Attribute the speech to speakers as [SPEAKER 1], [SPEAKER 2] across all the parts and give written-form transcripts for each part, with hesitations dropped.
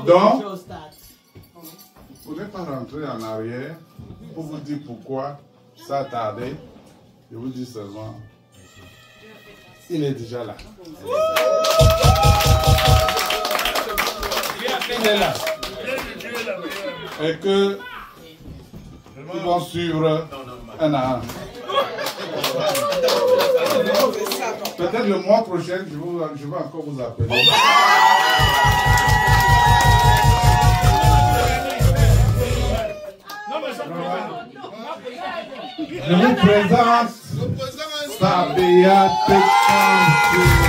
[SPEAKER 1] Donc, vous n'êtes pas rentré en arrière pour vous dire pourquoi ça a tardé. Je vous dis seulement, il est déjà là. Il est là. Et que ils vont suivre un à un. Peut-être le mois prochain, je vais encore vous appeler. Je vous présente Sabia Tekansi.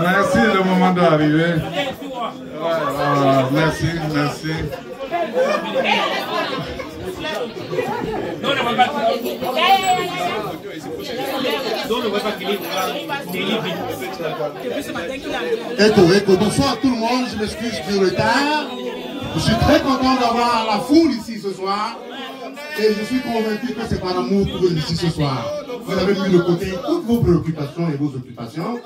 [SPEAKER 1] Merci, le moment d'arriver. Merci, merci.
[SPEAKER 2] Écho, bonsoir tout le monde, je m'excuse du retard. Je suis très content d'avoir la foule ici ce soir. Et je suis convaincu que c'est par amour pour eux ici ce soir. Vous avez mis de côté toutes vos préoccupations et vos occupations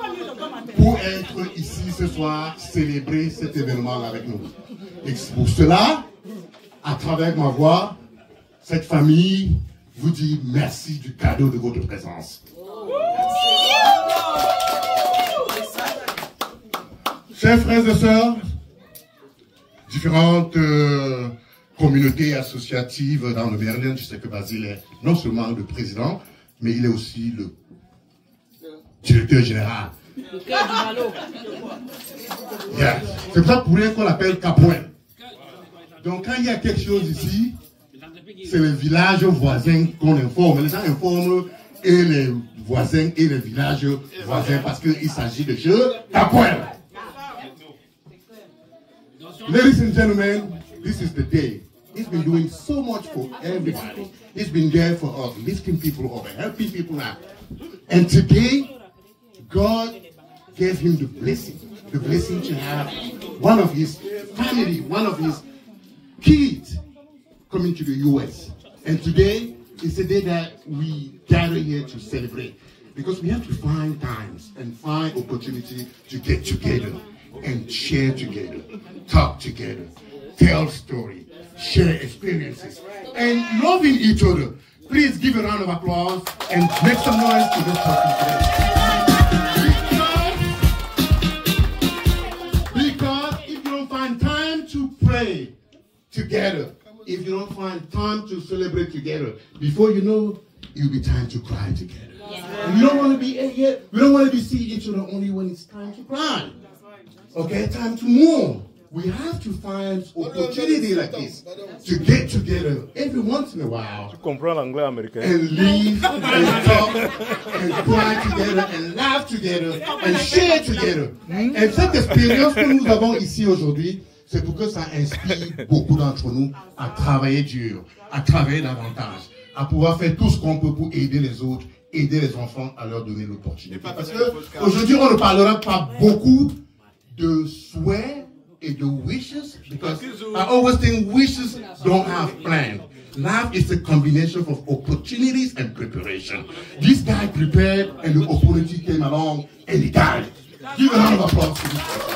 [SPEAKER 2] pour être ici ce soir, célébrer cet événement avec nous. Et pour cela, à travers ma voix, cette famille vous dit merci du cadeau de votre présence. Chers frères et sœurs, différentes communautés associatives dans le Maryland, je sais que Basile est non seulement le président, mais il est aussi le directeur général. Yeah. C'est pour ça pour rien qu'on l'appelle Capoel. Donc quand il y a quelque chose ici, c'est les villages voisins qu'on informe. Les gens informent et les voisins et les villages voisins parce qu'il s'agit de jeux Capoel. Ladies and gentlemen, this is the day. He's been doing so much for everybody. He's been there for us, lifting people up, helping people out. And today, God gave him the blessing to have one of his family, one of his kids coming to the U.S. And today is a day that we gather here to celebrate. Because we have to find times and find opportunity to get together and share together, talk together, tell stories, share experiences, and loving each other. Please give a round of applause and make some noise to this talking today. Because if you don't find time to pray together, if you don't find time to celebrate together, before you know, it'll be time to cry together. And we don't want to be here. We don't want to be seeing each other only when it's time to cry. Okay, time to mourn. We have to find opportunity like this to get together every once in a while and live and talk and cry together and laugh together and share together. Et cette expérience que nous avons ici aujourd'hui, c'est pour que ça inspire beaucoup d'entre nous à travailler dur, à travailler davantage, à pouvoir faire tout ce qu'on peut pour aider les autres, aider les enfants à leur donner l'opportunité. Parce que aujourd'hui, on ne parlera pas beaucoup de souhaits et de wishes, because I always think wishes don't have plans. Life is a combination of opportunities and preparation. This guy prepared and the opportunity came along and he died. Give a round of applause to this person.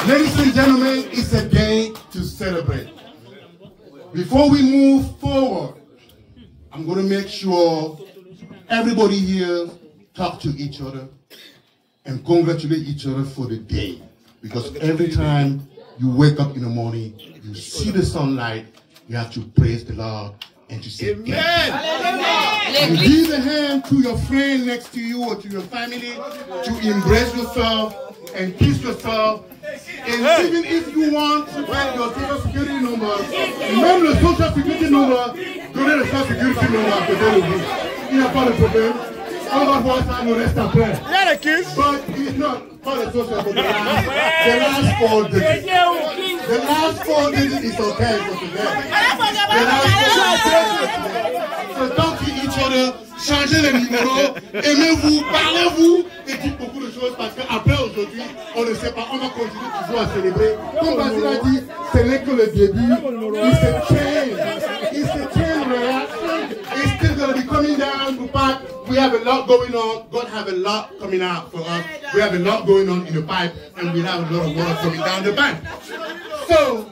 [SPEAKER 2] Ladies and gentlemen, it's a day to celebrate. Before we move forward, I'm going to make sure everybody here talk to each other and congratulate each other for the day. Because every time you wake up in the morning, you see the sunlight, you have to praise the Lord and to say, Amen. And give a hand to your friend next to you or to your family to embrace yourself and kiss yourself. And even if you want to find your social security number, remember the social security number, donnez le social security number à côté de vous. Il n'y a pas de problème. On va voir ça le reste après. But no, pas les social the last 4 digits. The last 4 digits is okay for today. The last 4 digits. So talk to each other, changez les numéros, aimez-vous, parlez-vous et dites beaucoup de choses parce qu'après aujourd'hui, on ne sait pas, on va continuer toujours à célébrer. Comme Basile a dit, ce n'est que le début. It's a change. It's a chain reaction. It's still going to be coming down, but we have a lot going on. God have a lot coming out for us. We have a lot going on in the pipe, and we have a lot of water coming down the pipe. So,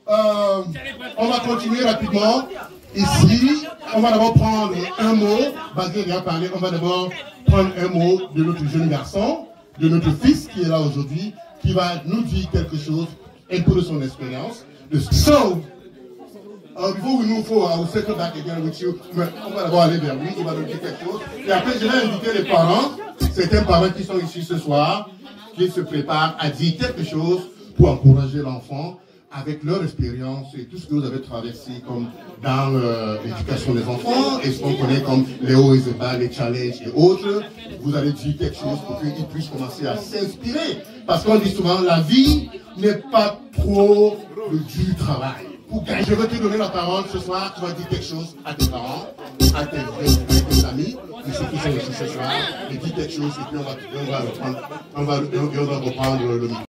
[SPEAKER 2] on va continuer rapidement. Ici, on va d'abord prendre un mot. Basile a parlé. On va d'abord prendre un mot de notre jeune garçon, de notre fils qui est là aujourd'hui, qui va nous dire quelque chose, un peu de son expérience. So, before we move forward, I will circle back again with you. On va d'abord aller vers lui, il va nous dire quelque chose. Et après, je vais inviter les parents, certains parents qui sont ici ce soir, qui se préparent à dire quelque chose pour encourager l'enfant avec leur expérience et tout ce que vous avez traversé comme dans l'éducation des enfants et ce qu'on connaît comme les hauts et les bas, les challenges et autres. Vous allez dire quelque chose pour qu'ils puissent commencer à s'inspirer. Parce qu'on dit souvent, la vie n'est pas trop le dur travail. Je vais te donner la parole ce soir, tu vas dire quelque chose à tes parents, à tes amis, et ceux qui sont ici ce soir, et dis quelque chose et puis on va reprendre le micro.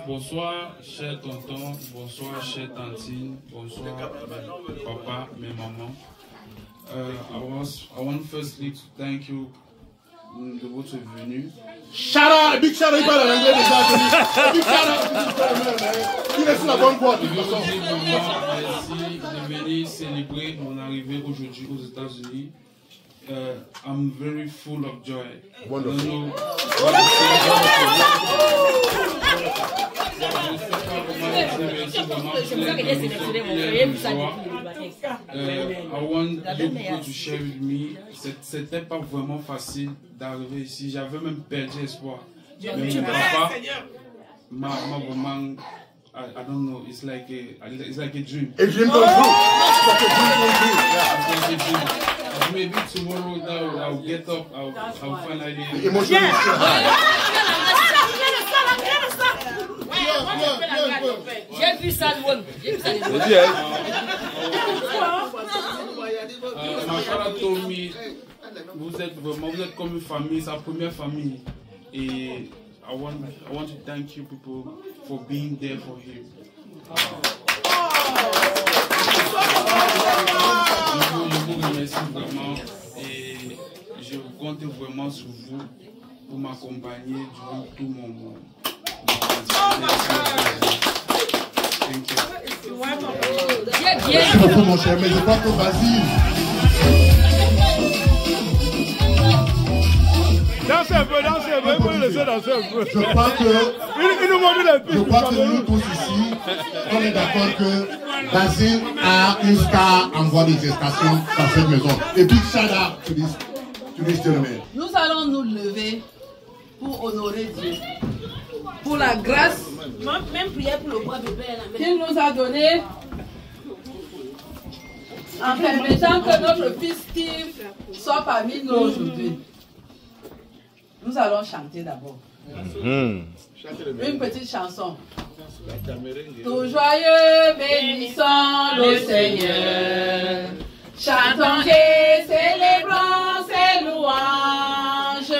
[SPEAKER 3] Bonsoir, cher tonton, bonsoir, chère tantine, bonsoir, papa, mes mamans. I want firstly to thank you de votre venue.
[SPEAKER 2] Shout out, big shout out, il parle en anglais déjà. Big shout out, il est sur la bonne voie.
[SPEAKER 3] Merci de venir célébrer mon arrivée aujourd'hui aux États-Unis. I'm very full of joy.
[SPEAKER 2] Wonderful.
[SPEAKER 3] I want you people to share with me. C'était pas vraiment facile d'arriver ici. J'avais même perdu espoir. Mais mon papa m'a vraiment, I don't know, it's like a dream.
[SPEAKER 2] A dream come true. It's like a dream.
[SPEAKER 3] Maybe tomorrow I'll get up, I'll finally...
[SPEAKER 2] Emotionally
[SPEAKER 4] J'ai vu ça,
[SPEAKER 3] my father told me, vous êtes comme une famille, sa première famille. Et I want to thank you people for being there for him. Je vous remercie vraiment et je compte vraiment sur vous pour m'accompagner durant tout mon
[SPEAKER 2] Merci beaucoup mon cher, mais je crois que Basile.
[SPEAKER 5] Dansez un peu, il faut le laisser danser un peu.
[SPEAKER 2] Je crois que nous tous ici, on est d'accord que Basile a une star en voie de gestation dans cette maison. Et big shout out to this gentleman.
[SPEAKER 6] Nous allons nous lever pour honorer Dieu, pour la grâce qu'il nous a donnée en permettant que notre fils Steve soit parmi nous aujourd'hui. Nous allons chanter d'abord. Une petite chanson. Tout joyeux, bénissons le Seigneur. Chantons et célébrons ses louanges.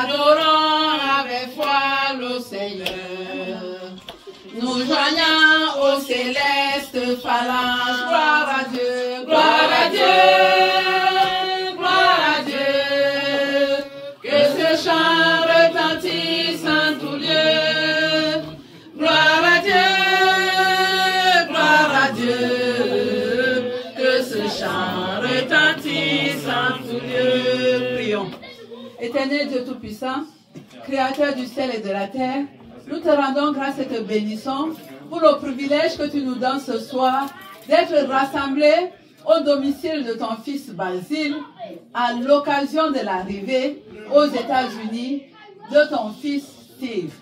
[SPEAKER 6] Adorons avec foi le Seigneur. Nous joignons aux célestes phalanges. Gloire à Dieu, gloire à Dieu, gloire à Dieu. Que ce chant retentisse en tout lieu. Gloire à Dieu, gloire à Dieu. Que ce chant retentisse en tout lieu. Prions. Éternel Dieu Tout-Puissant, Créateur du ciel et de la terre, nous te rendons grâce et te bénissons pour le privilège que tu nous donnes ce soir d'être rassemblés au domicile de ton fils Basile à l'occasion de l'arrivée aux États-Unis de ton fils Steve.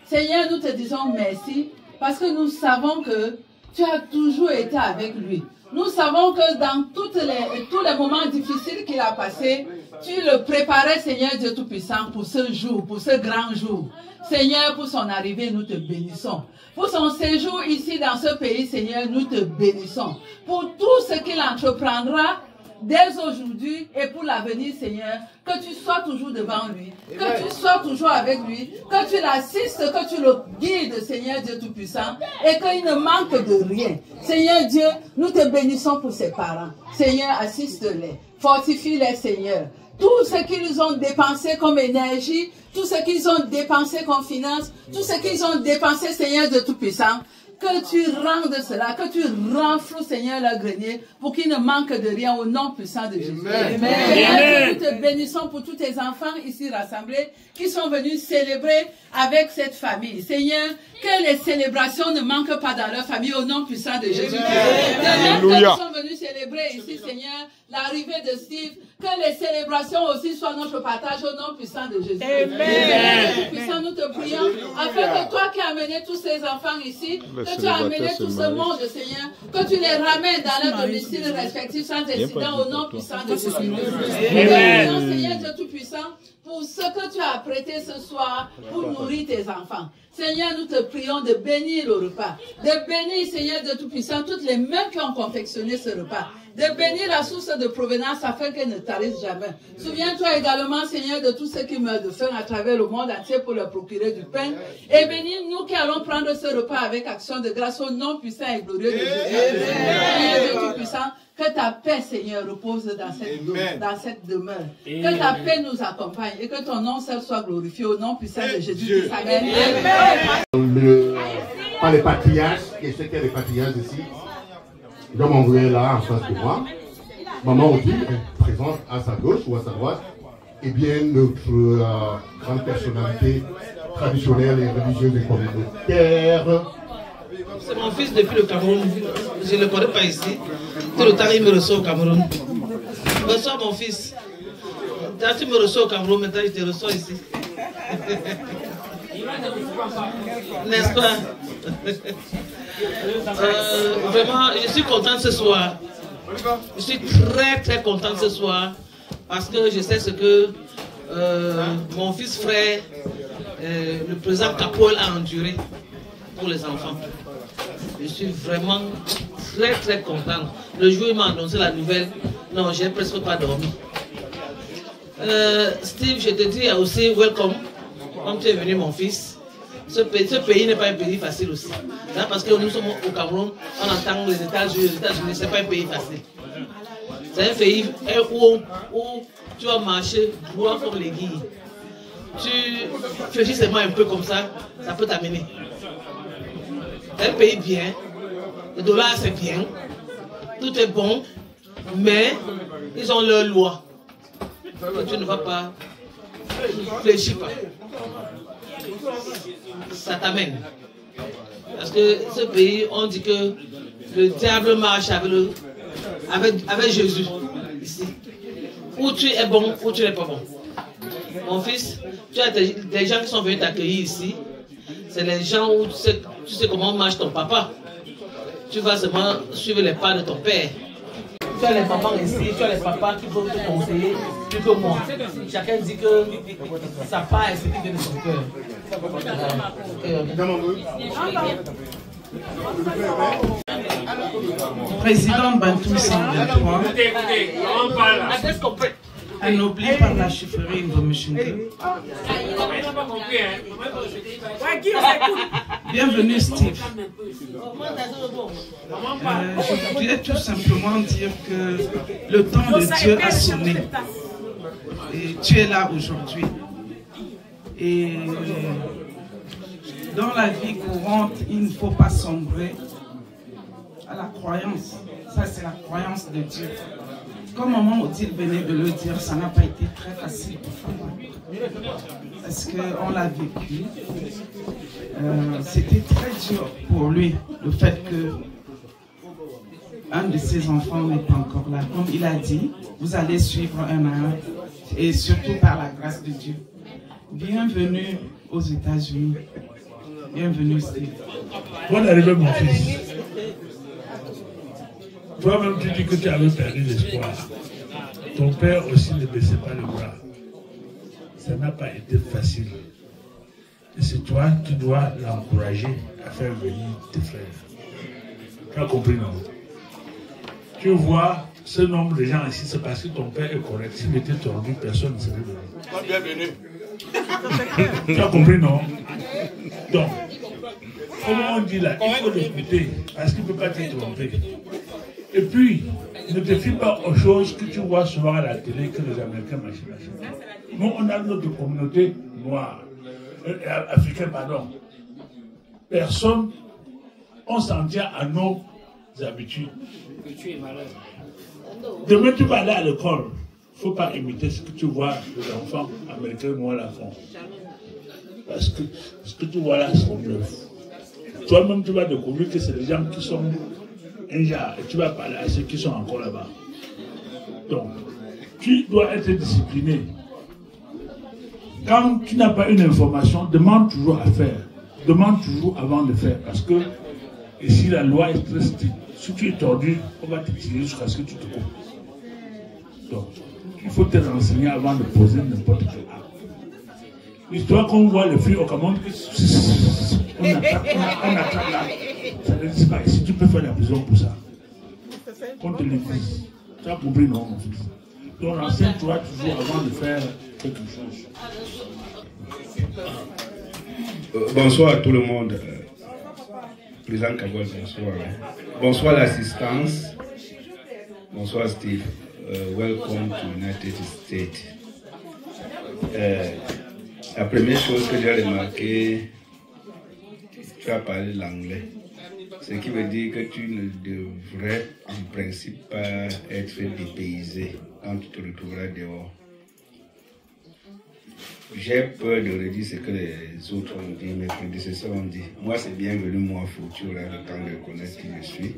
[SPEAKER 6] Seigneur, nous te disons merci parce que nous savons que tu as toujours été avec lui. Nous savons que dans tous les moments difficiles qu'il a passés, tu le préparais, Seigneur Dieu Tout-Puissant, pour ce jour, pour ce grand jour. Seigneur, pour son arrivée, nous te bénissons. Pour son séjour ici dans ce pays, Seigneur, nous te bénissons. Pour tout ce qu'il entreprendra dès aujourd'hui et pour l'avenir, Seigneur, que tu sois toujours devant lui, que tu sois toujours avec lui, que tu l'assistes, que tu le guides, Seigneur Dieu Tout-Puissant, et qu'il ne manque de rien. Seigneur Dieu, nous te bénissons pour ses parents. Seigneur, assiste-les, fortifie-les, Seigneur. Tout ce qu'ils ont dépensé comme énergie, tout ce qu'ils ont dépensé comme finance, tout ce qu'ils ont dépensé, Seigneur Dieu Tout-Puissant, que tu rendes cela, que tu renfloues, Seigneur, leur grenier, pour qu'il ne manque de rien au nom puissant de Jésus. Amen. Amen. Nous te bénissons pour tous tes enfants ici rassemblés, qui sont venus célébrer avec cette famille. Seigneur, que les célébrations ne manquent pas dans leur famille au nom puissant de Jésus. De même que nous sommes venus célébrer ici, Seigneur, l'arrivée de Steve, que les célébrations aussi soient notre partage au nom puissant de Jésus. Amen. Puissant, nous te prions, afin que toi qui as amené tous ces enfants ici, que tu as amené tout ce monde, Seigneur, que tu les ramènes dans leur domicile respectif sans incident au nom puissant de Jésus. Amen. Seigneur Dieu Tout-Puissant, pour ce que tu as prêté ce soir pour nourrir tes enfants. Seigneur, nous te prions de bénir le repas, de bénir, Seigneur Dieu Tout-Puissant, toutes les mains qui ont confectionné ce repas, de bénir la source de provenance afin qu'elle ne tarisse jamais. Souviens-toi également, Seigneur, de tous ceux qui meurent de faim à travers le monde entier pour leur procurer du pain. Et bénis nous qui allons prendre ce repas avec action de grâce au nom puissant et glorieux de Jésus. Seigneur Dieu Tout-Puissant, que ta paix, Seigneur, repose dans cette demeure. Que ta paix nous accompagne et que ton nom seul soit glorifié au nom puissant de Jésus. Amen.
[SPEAKER 2] Par les patriarches, et ceux qui ont les patriarches ici, ils doivent m'envoyer là en face de moi. Maman Odile est présente à sa gauche ou à sa droite. Et bien notre grande personnalité traditionnelle et religieuse et communautaire.
[SPEAKER 7] C'est mon fils depuis le Cameroun. Je ne le connais pas ici. Tout le temps, il me reçoit au Cameroun. Reçois mon fils. Quand tu me reçois au Cameroun, maintenant je te reçois ici. N'est-ce pas? Vraiment, je suis contente ce soir. Je suis très contente ce soir parce que je sais ce que mon fils frère, le président Capol, a enduré pour les enfants. Je suis vraiment très contente. Le jour où il m'a annoncé la nouvelle, non, j'ai presque pas dormi. Steve, je te dis aussi welcome, comme tu es venu mon fils. Ce pays n'est pas un pays facile aussi. Là, parce que nous sommes au Cameroun, on entend les États-Unis, ce n'est pas un pays facile. C'est un pays où tu vas marcher droit comme les guilles. Tu fais seulement un peu comme ça, ça peut t'amener. C'est un pays bien, le dollar c'est bien, tout est bon, mais ils ont leurs lois. Et tu ne vas pas, fléchis pas. Ça t'amène. Parce que ce pays, on dit que le diable marche avec Jésus ici. Où tu es bon, où tu n'es pas bon. Mon fils, tu as des gens qui sont venus t'accueillir ici. C'est les gens où tu sais comment marche ton papa. Tu vas seulement suivre les pas de ton père. Tu as les mamans ici, tu as les papas qui vont te conseiller plus que moi. Chacun dit que sa part est ce qui vient de son cœur.
[SPEAKER 8] Président Bantou 123, anobli par la chefferie Ndomishingue. Bienvenue Steve. Je voudrais tout simplement dire que le temps de Dieu a sonné. Et tu es là aujourd'hui. Et dans la vie courante, il ne faut pas sombrer à la croyance. Ça, c'est la croyance de Dieu. Comme maman Odile venait de le dire, ça n'a pas été très facile pour Fabien. Parce qu'on l'a vécu. C'était très dur pour lui, le fait que un de ses enfants n'est pas encore là. Comme il a dit, vous allez suivre un à un. Et surtout par la grâce de Dieu. Bienvenue aux États-Unis. Bienvenue, Steve.
[SPEAKER 5] Bonne arrivée, mon fils.
[SPEAKER 9] Toi-même, tu dis que tu avais perdu l'espoir. Ton père aussi ne baissait pas le bras. Ça n'a pas été facile. Et c'est toi qui dois l'encourager à faire venir tes frères. Tu as compris, non? Tu vois, ce nombre de gens ici, c'est parce que ton père est correct. S'il était tordu, personne ne serait venu.
[SPEAKER 5] Bienvenue.
[SPEAKER 9] Tu as compris, non? Donc, comment on dit là, il faut l'écouter, parce qu'il ne peut pas te tromper. Et puis, ne te fie pas aux choses que tu vois souvent à la télé, que les Américains machin. Nous, on a notre communauté noire, africaine, pardon. Personne, on s'en tient à nos habitudes. Demain, tu vas aller à l'école. Il ne faut pas imiter ce que tu vois les enfants américains noirs la font. Parce que ce que tu vois là, c'est neuf. Toi-même, tu vas découvrir que c'est des gens qui sont un genre, et tu vas parler à ceux qui sont encore là-bas. Donc, tu dois être discipliné. Quand tu n'as pas une information, demande toujours à faire. Demande toujours avant de faire. Parce que ici, la loi est très stricte. Si tu es tordu, on va te tirer jusqu'à ce que tu te coupes. Donc, il faut te renseigner avant de poser n'importe quel acte. L'histoire qu'on voit les filles au Cameroun, on attrape là. Ça n'existe pas ici. Tu peux faire la prison pour ça. On te le dit. Tu as compris, non, mon fils? Donc, renseigne-toi toujours avant de faire quelque chose.
[SPEAKER 10] Bonsoir à tout le monde. Président Kabol, bonsoir. Bonsoir l'assistance. Bonsoir Steve. Welcome to United States. La première chose que j'ai remarqué, tu as parlé l'anglais. Ce qui veut dire que tu ne devrais en principe pas être dépaysé quand tu te retrouveras dehors. J'ai peur de redire ce que les autres ont dit, mes prédécesseurs ont dit. Moi, c'est bienvenu, moi, Foutu, là, le temps de connaître qui je suis.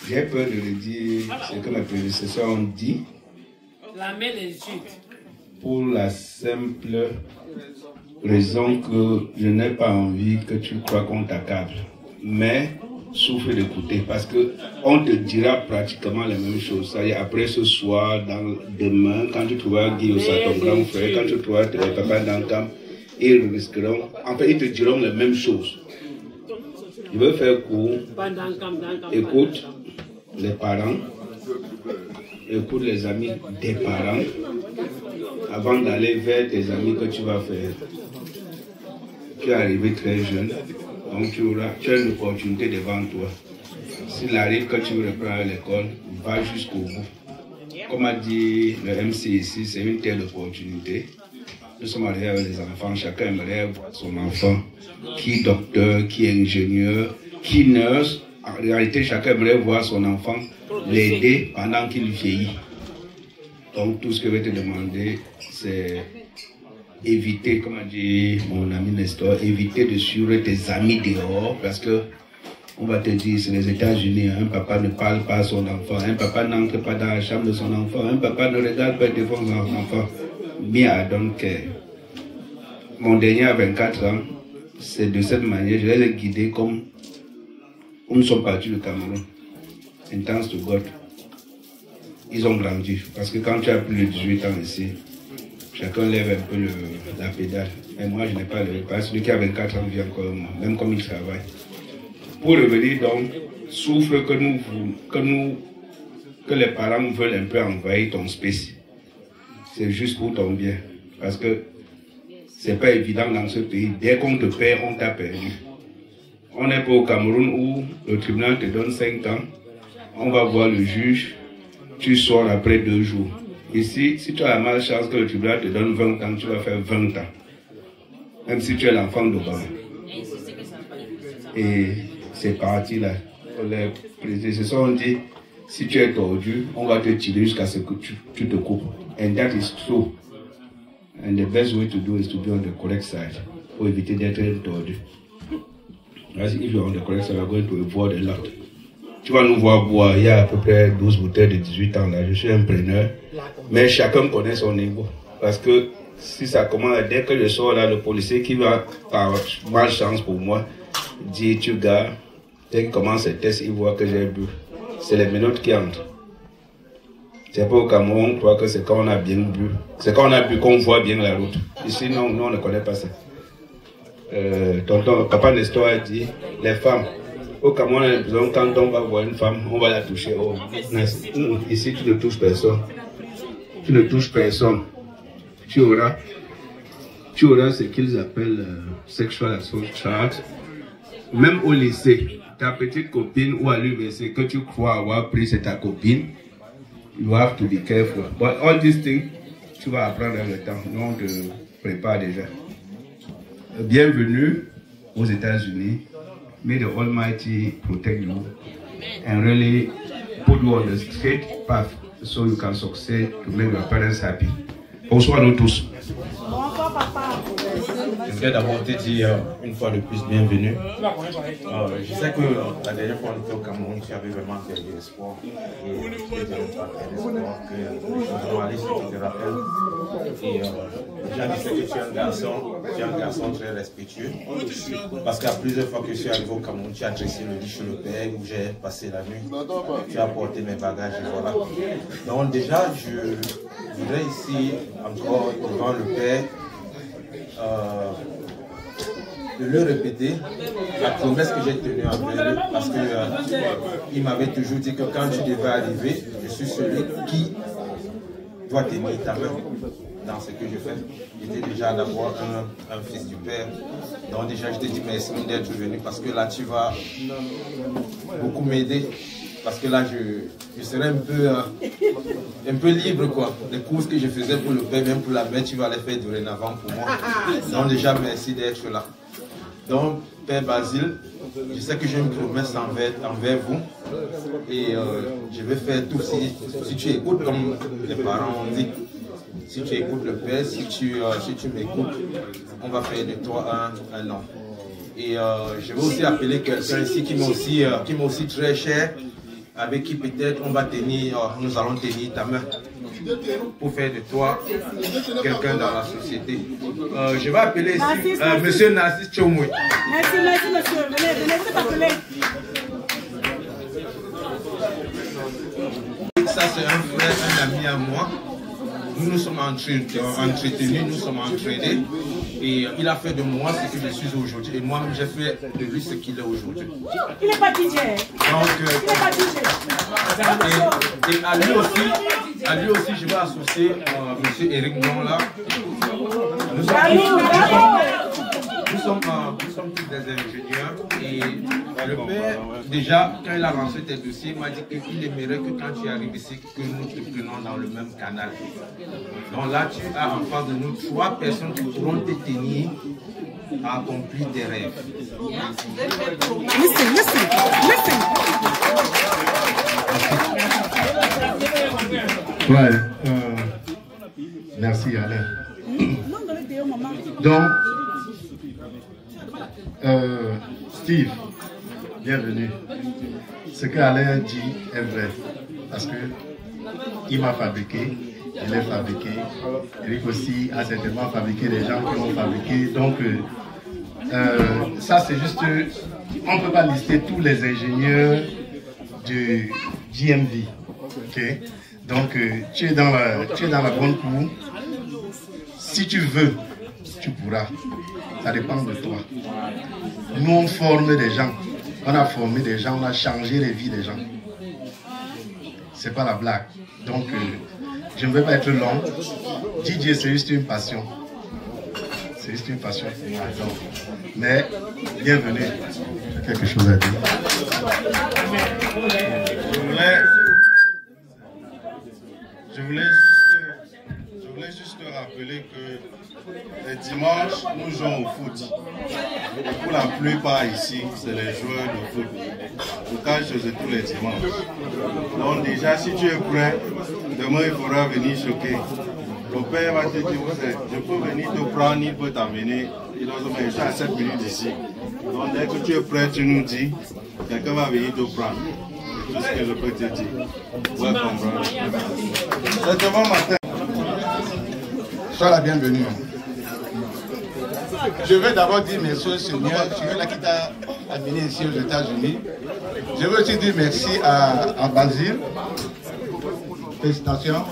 [SPEAKER 10] J'ai peur de redire ce que mes prédécesseurs ont dit.
[SPEAKER 4] La main les chutes. Pour
[SPEAKER 10] la simple raison que je n'ai pas envie que tu crois qu'on t'accable. Mais souffre d'écouter parce qu'on te dira pratiquement les mêmes choses. Ça y est, après ce soir, demain, quand tu trouveras Guy Ossa, ton grand frère, quand tu trouveras tes papas dans le camp, ils risqueront, en fait, ils te diront les mêmes choses. Je veux faire court. Écoute les parents, écoute les amis des parents, avant d'aller vers tes amis que tu vas faire. Tu es arrivé très jeune. Donc tu as une opportunité devant toi. S'il arrive que tu reprends l'école, va jusqu'au bout. Comme a dit le MC ici, c'est une telle opportunité. Nous sommes arrivés avec les enfants, chacun aimerait voir son enfant, qui docteur, qui ingénieur, qui nurse. En réalité, chacun aimerait voir son enfant l'aider pendant qu'il vieillit. Donc tout ce que je vais te demander, c'est éviter, comme a dit mon ami Nestor, éviter de suivre tes amis dehors parce que on va te dire, c'est les États-Unis, un papa ne parle pas à son enfant, un papa n'entre pas dans la chambre de son enfant, un papa ne regarde pas devant son enfant. Bien, donc, mon dernier a 24 ans, c'est de cette manière, je les ai guidés comme nous sommes partis du Cameroun. Intense to God. Ils ont grandi, parce que quand tu as plus de 18 ans ici, chacun lève un peu la pédale. Mais moi, je n'ai pas levé. Parce que celui qui a 24 ans vient encore, même comme il travaille. Pour revenir donc, souffre que les parents veulent un peu envahir ton space. C'est juste pour ton bien. Parce que c'est pas évident dans ce pays. Dès qu'on te perd, on t'a perdu. On n'est pas au Cameroun où le tribunal te donne 5 ans. On va voir le juge. Tu sors après 2 jours. Ici, si tu as la malchance que le tribunal te donne 20 ans, tu vas faire 20 ans. Même si tu es l'enfant d'Obama. Et c'est parti là. Les prédécesseurs ont dit, si tu es tordu, on va te tirer jusqu'à ce que tu te coupes. And that is true. And the best way to do is to be on the correct side. Pour éviter d'être tordu. If you're on the correct side, we're going to avoid a lot. Tu vas nous voir boire, il y a à peu près 12 bouteilles de 18 ans là, je suis un preneur. Mais chacun connaît son niveau. Parce que si ça commence, dès que je sors là, le policier qui va, par malchance pour moi, dit, tu gars, dès qu'il commence ses tests, il voit que j'ai bu c'est les menottes qui entrent. C'est pas au Cameroun, on croit que c'est quand on a bien bu. C'est quand on a bu qu'on voit bien la route. Ici, non, nous, on ne connaît pas ça. Tonton, papa Nestor a dit, les femmes, au Cameroun, quand on va voir une femme, on va la toucher. Oh, ici, tu ne touches personne. Tu ne touches personne. Tu auras ce qu'ils appellent sexual assault charge. Même au lycée, ta petite copine ou à l'université que tu crois avoir pris, c'est ta copine. You have to be careful. But all these things, tu vas apprendre dans le temps. Nous, on te prépare déjà. Bienvenue aux États-Unis. May the Almighty protect you and really put you on the straight path so you can succeed to make your parents happy. Bonsoir à nous tous.
[SPEAKER 11] Je voudrais d'abord te dire une fois de plus bienvenue. Je sais que la dernière fois on était au Cameroun, tu avais vraiment perdu espoir. Et je te dirais pas l'espoir que les choses vont aller, si tu te rappelles. Et déjà, je sais que tu es un garçon très respectueux. Parce qu'à plusieurs fois que je suis arrivé au Cameroun, tu as dressé le lit chez le père où j'ai passé la nuit. Tu as apporté mes bagages et voilà. Donc déjà, je voudrais ici encore devant le père de le répéter, la promesse que j'ai tenue envers lui, parce qu'il m'avait toujours dit que quand tu devais arriver, je suis celui qui doit tenir ta main dans ce que je fais. J'étais déjà d'abord un fils du Père, donc déjà je te dis merci d'être venu, parce que là tu vas beaucoup m'aider. Parce que là, je serai un peu libre, quoi. Les courses que je faisais pour le père, même pour la mère, tu vas les faire dorénavant pour moi. Donc déjà, merci d'être là. Donc, Père Basile, je sais que j'ai une promesse envers vous. Et je vais faire tout. Si tu écoutes, comme les parents ont dit, si tu écoutes le Père, si tu m'écoutes, on va faire de toi un homme. Et je vais aussi appeler quelqu'un ici qui m'est aussi très cher, avec qui peut-être on va tenir, nous allons tenir ta main pour faire de toi quelqu'un dans la société. Je vais appeler ici Monsieur Narcisse Tchomoué.
[SPEAKER 12] Merci monsieur, venez t'appeler.
[SPEAKER 11] Ça c'est un frère, un ami à moi. Nous nous sommes entretenus, nous sommes entraînés. Et il a fait de moi ce que je suis aujourd'hui. Et moi-même, j'ai fait de lui ce qu'il est aujourd'hui.
[SPEAKER 12] Il n'est pas DJ.
[SPEAKER 11] Donc,
[SPEAKER 12] il n'est pas DJ.
[SPEAKER 11] Et à lui aussi, je vais associer M. Eric Blanc là. Nous sommes tous des ingénieurs. Et le père, déjà, quand il a lancé tes dossiers, il m'a dit qu'il aimerait que quand tu arrives ici, que nous te prenions dans le même canal. Donc là, tu as en face de nous 3 personnes qui pourront te tenir à accomplir tes rêves.
[SPEAKER 12] Listen.
[SPEAKER 2] Ouais, merci Alain. Donc, Steve, bienvenue. Ce que Alain dit est vrai, parce que il m'a fabriqué, il est fabriqué. Eric aussi a certainement fabriqué des gens qui l'ont fabriqué. Donc, ça c'est juste, on ne peut pas lister tous les ingénieurs du GMV. Okay? Donc, tu es dans la bonne cour. Si tu veux, tu pourras. Ça dépend de toi. Nous, on forme des gens. On a formé des gens, on a changé les vies des gens. C'est pas la blague. Donc, je ne vais pas être long. DJ, c'est juste une passion. C'est juste une passion pour moi. Donc, mais, bienvenue. J'ai quelque chose à dire.
[SPEAKER 1] Je voulais juste rappeler que les dimanches, nous jouons au foot. Et pour la plupart ici, c'est les joueurs de foot. Je cache tous les dimanches. Donc déjà, si tu es prêt, demain il faudra venir choquer. Le père va te dire, je peux venir te prendre, il peut t'amener. Il doit se mettre à 7 minutes d'ici. Donc dès que tu es prêt, tu nous dis, quelqu'un va venir te prendre. Tout ce que je peux te dire. Welcome, brother. C'est demain matin.
[SPEAKER 2] Sois la bienvenue. Je vais d'abord dire merci au Seigneur, celui-là qui t'a amené ici aux États-Unis. Je veux aussi dire merci à Basile. Félicitations.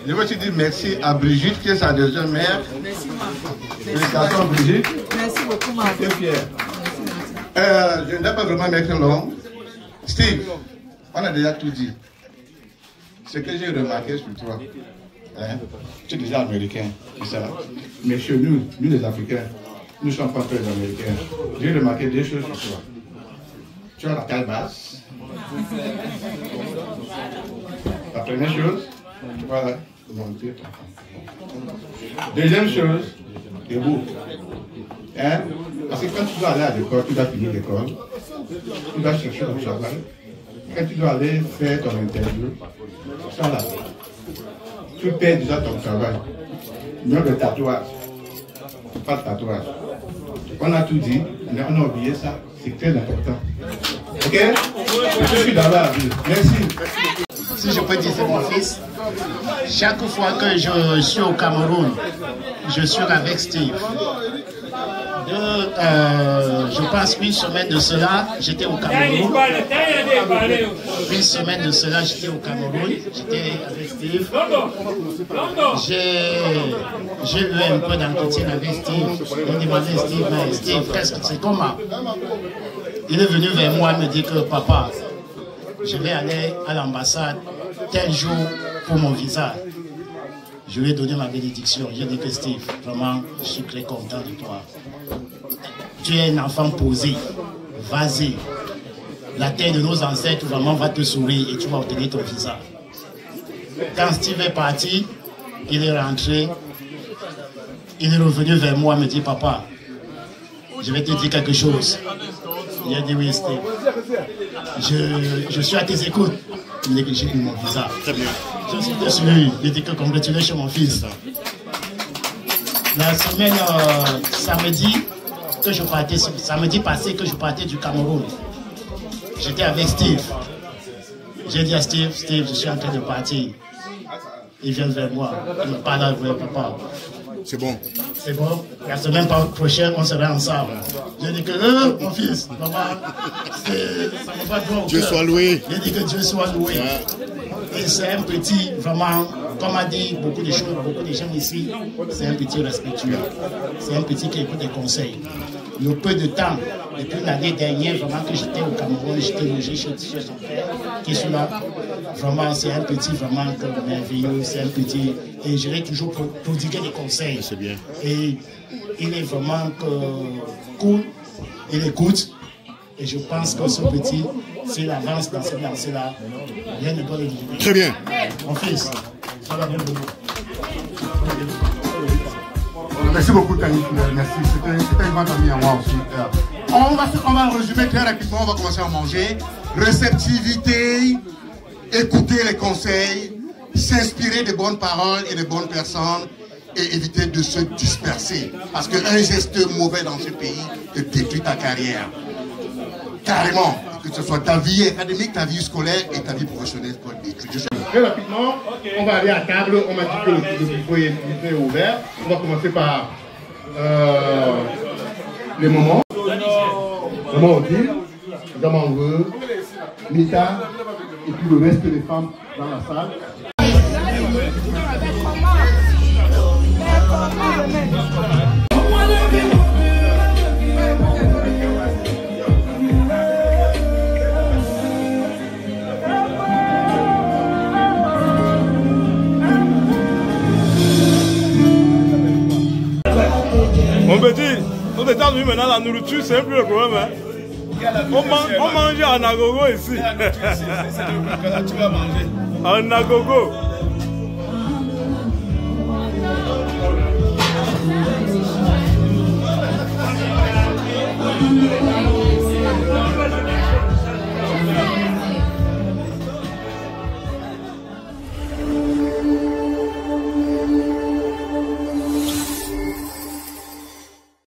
[SPEAKER 2] Je veux aussi dire merci à Brigitte, qui est sa deuxième mère. Félicitations, Brigitte.
[SPEAKER 6] Merci beaucoup, Marc.
[SPEAKER 2] Je suis fier. Je ne dois pas vraiment mettre long. Steve, on a déjà tout dit. Ce que j'ai remarqué sur toi, hein, tu es déjà américain, c'est ça. Mais chez nous, nous les Africains, nous ne sommes pas très américains. J'ai remarqué deux choses sur toi. Tu as la taille basse. La première chose, voilà. Deuxième chose, tu es beau. Hein? Parce que quand tu dois aller à l'école, tu dois finir l'école, tu dois chercher ton travail. Quand tu dois aller faire ton interview, ça là, tu perds déjà ton travail. Non de tatouage, pas de tatouage. On a tout dit, mais on a oublié ça, c'est très important. Ok? Je suis dans la vie. Merci.
[SPEAKER 13] Si je peux dire, c'est mon fils. Chaque fois que je suis au Cameroun, je suis avec Steve. Je pense une semaine de cela, j'étais au Cameroun. Une semaine de cela, j'étais au Cameroun, j'étais avec Steve. J'ai eu un peu d'entretien avec Steve. On demandait à Steve, mais Steve, qu'est-ce que c'est comment? Il est venu vers moi et me dit que papa, je vais aller à l'ambassade tel jour pour mon visa. Je lui ai donné ma bénédiction. J'ai dit que Steve, vraiment, je suis très content de toi. Tu es un enfant posé, vas-y. La terre de nos ancêtres vraiment va te sourire et tu vas obtenir ton visa. Quand Steve est parti, il est rentré, il est revenu vers moi et me dit, papa, je vais te dire quelque chose. Il a dit oui, Steve. Je suis à tes écoutes. Il dit que j'ai eu mon visa. Très bien. Je suis déçu. Il dit que congratulations mon fils. La semaine samedi passé que je partais du Cameroun, j'étais avec Steve. J'ai dit à Steve, Steve, je suis en train de partir. Il vient vers moi. Il me parle avec papa.
[SPEAKER 2] C'est bon.
[SPEAKER 13] C'est bon. La semaine prochaine, on sera ensemble. Je dis que, mon fils, maman, ça me va droit au
[SPEAKER 2] Dieu
[SPEAKER 13] cœur.
[SPEAKER 2] soit loué.
[SPEAKER 13] Je dis que Dieu soit loué. Et c'est un petit, vraiment, comme a dit beaucoup de choses, beaucoup de gens ici, c'est un petit respectueux. C'est un petit qui écoute des conseils. Le peu de temps, depuis l'année dernière, vraiment que j'étais au Cameroun, j'étais logé chez son frère, qui est là. Vraiment, c'est un petit, vraiment merveilleux, c'est un petit, et je vais toujours prodiguer des conseils.
[SPEAKER 2] C'est bien.
[SPEAKER 13] Et il est vraiment cool, il écoute, et je pense que ce petit, s'il avance dans cette lancée-là, rien ne doit le limiter.
[SPEAKER 2] Très bien.
[SPEAKER 13] Mon fils, ça va bien beaucoup.
[SPEAKER 2] Merci beaucoup, Tani. Merci. C'était une grande amie à moi aussi. On va résumer très rapidement. On va commencer à manger. Réceptivité, écouter les conseils, s'inspirer des bonnes paroles et des bonnes personnes et éviter de se disperser. Parce qu'un geste mauvais dans ce pays te détruit ta carrière. Carrément. Que ce soit ta vie académique, ta vie scolaire et ta vie professionnelle. Très rapidement, on va aller à table. On m'a dit que le buffet est ouvert. On va commencer par les moments. Maman Odile, Maman Veut, Mita, et puis le reste des femmes dans la salle.
[SPEAKER 5] Mon petit, aux États-Unis maintenant la nourriture c'est un peu le problème. Hein? On mange en agogo ici.
[SPEAKER 3] Tu vas manger.
[SPEAKER 5] En agogo.